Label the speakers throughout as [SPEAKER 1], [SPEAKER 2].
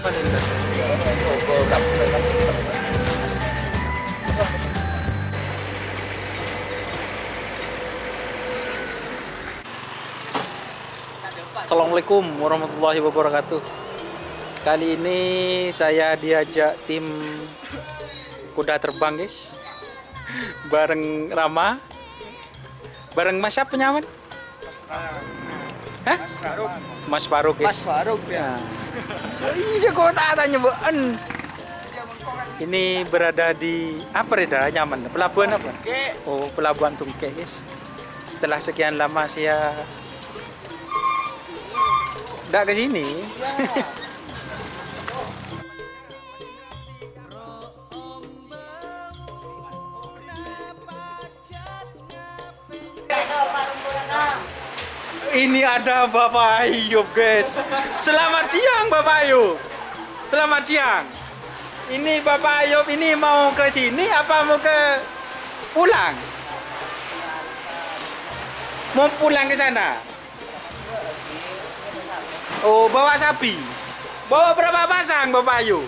[SPEAKER 1] Assalamualaikum warahmatullahi wabarakatuh. Kali ini saya diajak tim kuda terbang, guys. Bareng Rama. Bareng Mas siapa nyaman? Hah? Mas Faruk, guys.
[SPEAKER 2] Mas Faruk ya.
[SPEAKER 1] Iya, kok tak tanya, Bu. Ini berada di apa Reda? Nyaman. Pelabuhan apa? Oh, Pelabuhan Tungke, guys. Setelah sekian lama saya nggak ke sini. Ini ada Bapak Ayub, guys. Selamat siang, Bapak Ayub. Selamat siang. Ini Bapak Ayub ini mau ke sini apa mau ke pulang? Mau pulang ke sana? Oh, bawa sapi. Bawa berapa pasang, Bapak Ayub?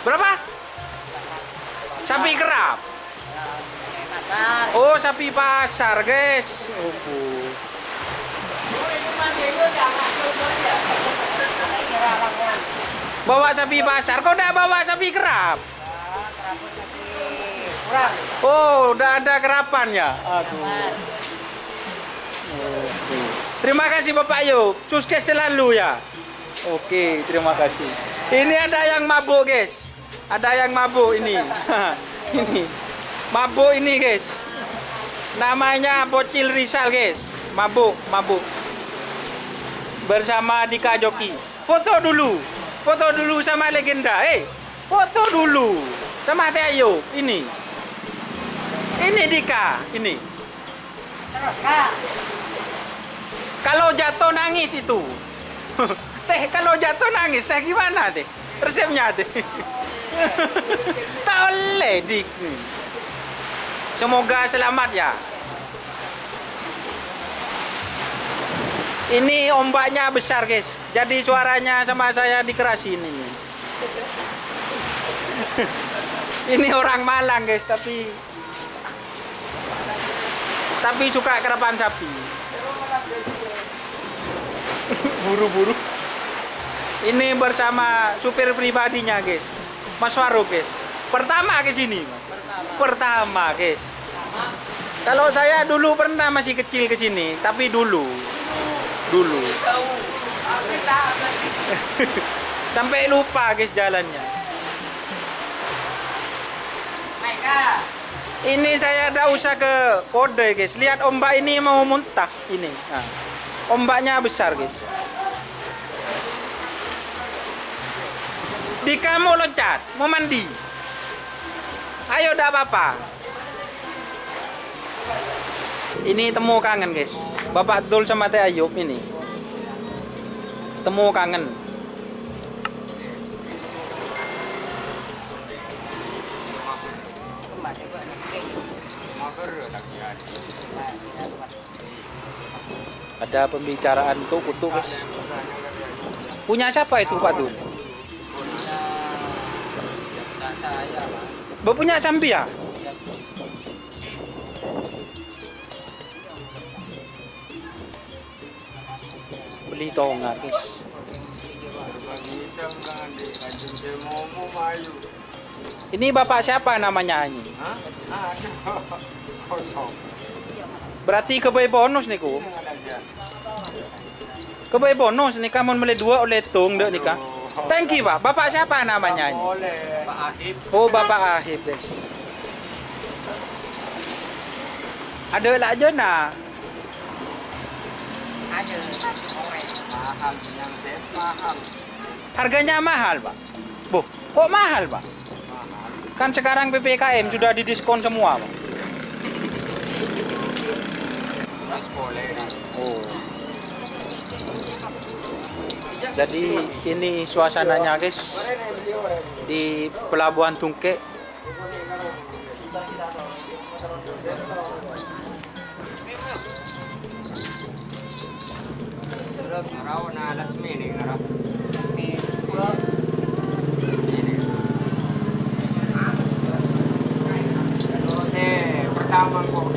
[SPEAKER 1] Berapa? Sapi kerap. Oh, sapi pasar, guys. Oh. Bawa sapi pasar, kok udah bawa sapi kerap? Oh, udah ada kerapan ya? Aduh. Oke. Terima kasih Bapak Ayub, sukses selalu ya. Oke, terima kasih. Ini ada yang mabuk, guys. Ada yang mabuk ini. Ini mabuk ini, guys. Namanya Bocil Rizal, guys. Mabuk. Bersama Dika Joki. Foto dulu sama legenda. Foto dulu sama Teh Ayub. Ini Dika, ini. Kalau jatuh nangis itu. Teh, kalau jatuh nangis, Teh gimana, Teh? Resepnya, Teh. Tak boleh, Dik. Semoga selamat ya. Ini ombaknya besar, guys. Jadi suaranya sama saya dikerasin ini. Ini orang Malang, guys, tapi suka kerapan sapi. Buru-buru. Ini bersama supir pribadinya, guys. Mas Faruk, guys. Pertama ke sini, Pertama, guys. Kalau saya dulu pernah masih kecil ke sini, tapi dulu. Sampai lupa, guys, jalannya. Ini saya ada usaha ke kode, guys. Lihat ombak ini mau muntah ini. Nah, ombaknya besar, guys. Dika mau loncat, mau mandi. Ayo, enggak apa-apa. Ini temu kangen, guys. Bapak Dul sama Teh Ayub ini. Temu kangen. Ada pembicaraan tuh kutu, guys. Punya siapa itu, Pak Dul?
[SPEAKER 2] Saya, Mas.
[SPEAKER 1] Punya sapi ya? Beli tongat, guys. Ini bapak siapa namanya ini? Berarti kebay bonus nih ku. Kebay bonus nih kamu mulai dua oleh tung dek nikah. Thank you, Pak. Bapak siapa namanya ini?
[SPEAKER 2] Pak Ahib.
[SPEAKER 1] Oh, Bapak Ahib, guys. Ada lah aja nah.
[SPEAKER 2] Ada. Mahal, yang saya mahal.
[SPEAKER 1] Harganya mahal, Pak. Bu, kok mahal, Pak? Kan sekarang PPKM sudah didiskon semua, Pak. Oh. Jadi ini suasananya, guys, di Pelabuhan Tungke.
[SPEAKER 2] Ngaraw na alas mini ngaraw.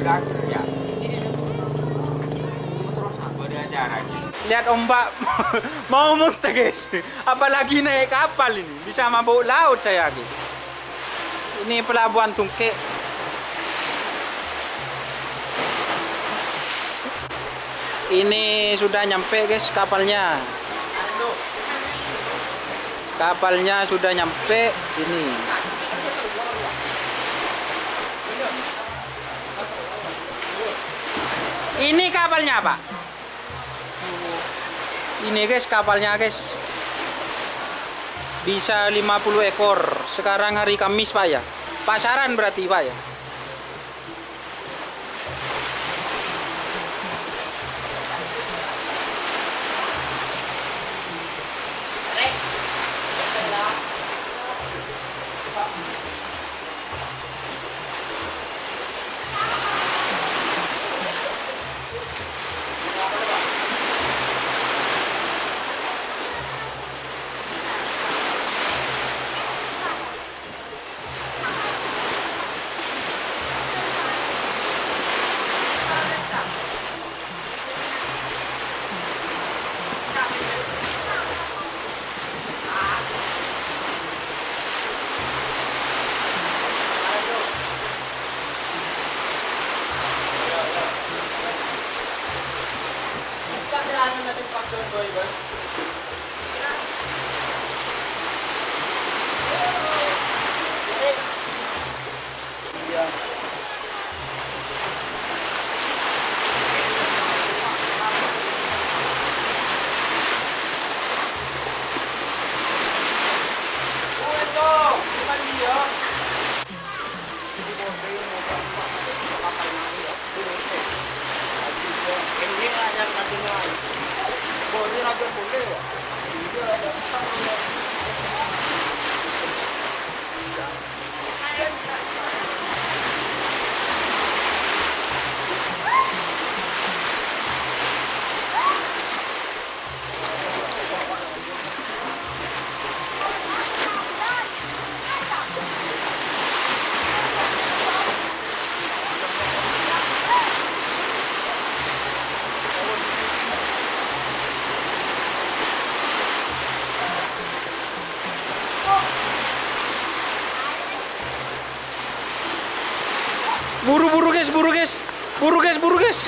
[SPEAKER 2] Gak ya. Ada acara gitu.
[SPEAKER 1] Lihat ombak mau muntah guys. Apalagi naik kapal ini bisa mabuk laut saya guys. Ini pelabuhan Tungke. Ini sudah nyampe guys kapalnya. Kapalnya sudah nyampe ini. Ini kapalnya Pak. Ini guys kapalnya guys. Bisa 50 ekor. Sekarang hari Kamis Pak ya. Pasaran berarti Pak ya. Buru guys, buru guys. Buru guys, buru guys.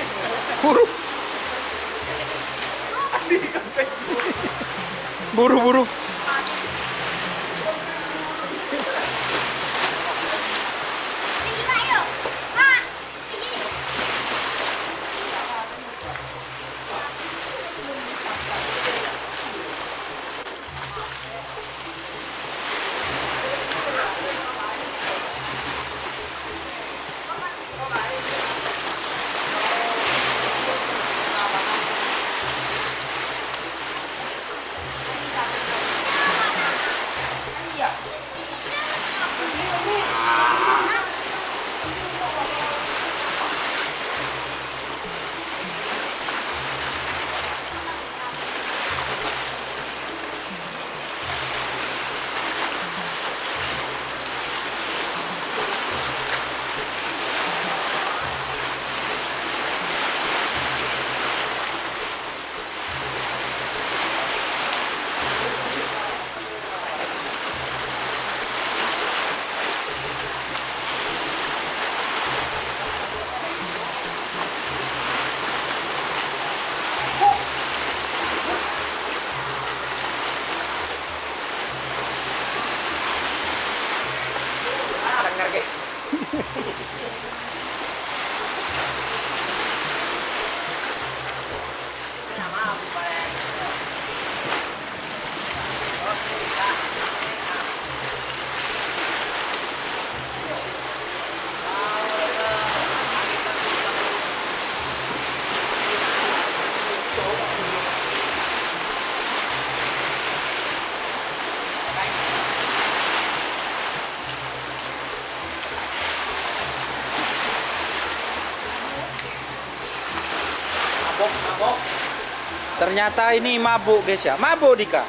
[SPEAKER 1] Buru. Buru. Ternyata ini mabuk guys ya. Mabuk Dika.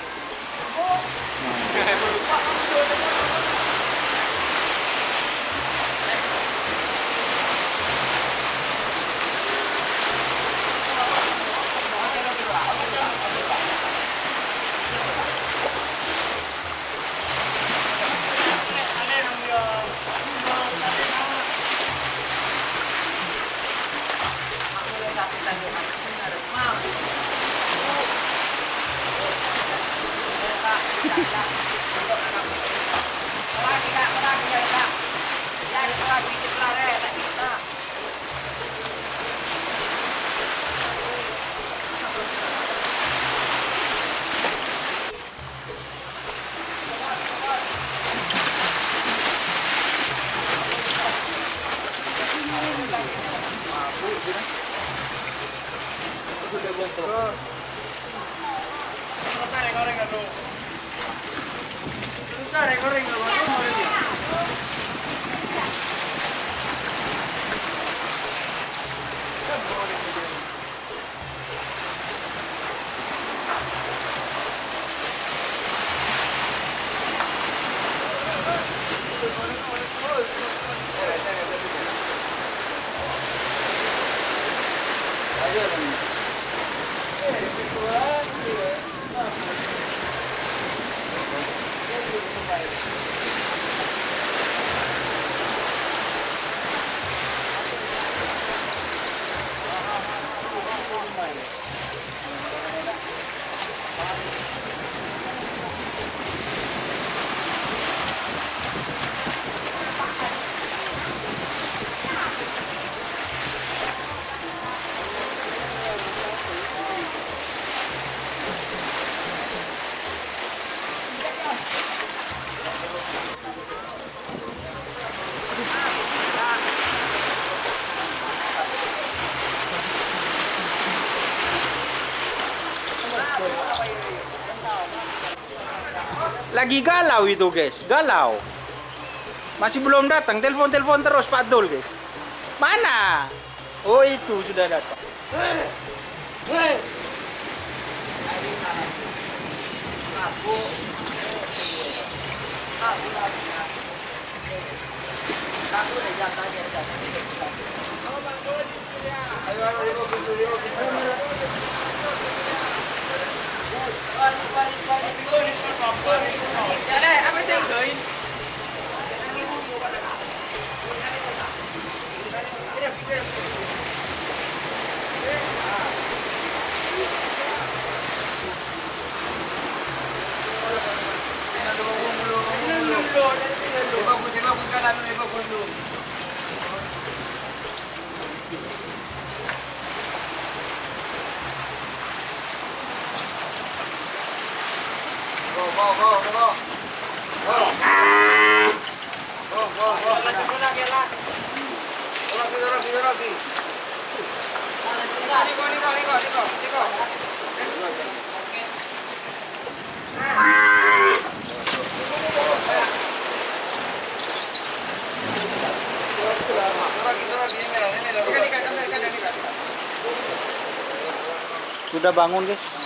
[SPEAKER 1] Lagi galau itu guys, galau. Masih belum datang, telepon-telepon terus Pak Dul guys. Mana? Oh itu sudah datang. Sudah bangun guys.